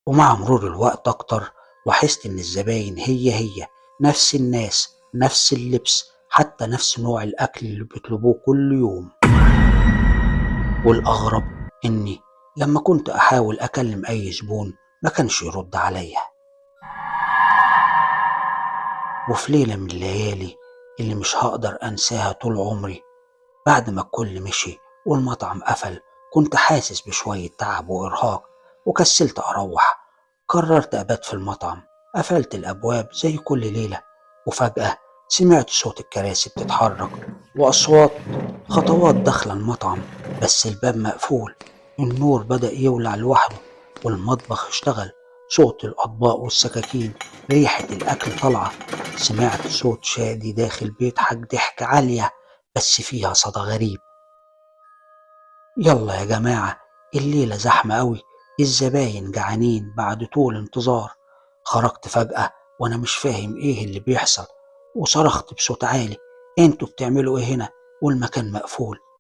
ومع مرور الوقت أكتر لاحظت إن الزباين هي نفس الناس، نفس اللبس، حتى نفس نوع الأكل اللي بيطلبوه كل يوم. والأغرب إني لما كنت أحاول أكلم أي زبون ما كانش يرد عليا. وفي ليلة من الليالي اللي مش هقدر أنساها طول عمري، بعد ما الكل مشي والمطعم قفل، كنت حاسس بشوية تعب وإرهاق وكسلت أروح. قررت أبات في المطعم. قفلت الأبواب زي كل ليلة، وفجأة سمعت صوت الكراسي بتتحرك وأصوات خطوات داخل المطعم، بس الباب مقفول. النور بدأ يولع لوحده والمطبخ اشتغل. صوت الأطباق والسكاكين، ريحة الأكل طالعة. سمعت صوت شادي داخل بيضحك ضحكة عالية بس فيها صدى غريب: يلا يا جماعة، الليلة زحمة أوي، الزباين جعانين بعد طول انتظار. خرجت فجأة وأنا مش فاهم إيه اللي بيحصل، وصرخت بصوت عالي: انتوا بتعملوا إيه هنا والمكان مقفول؟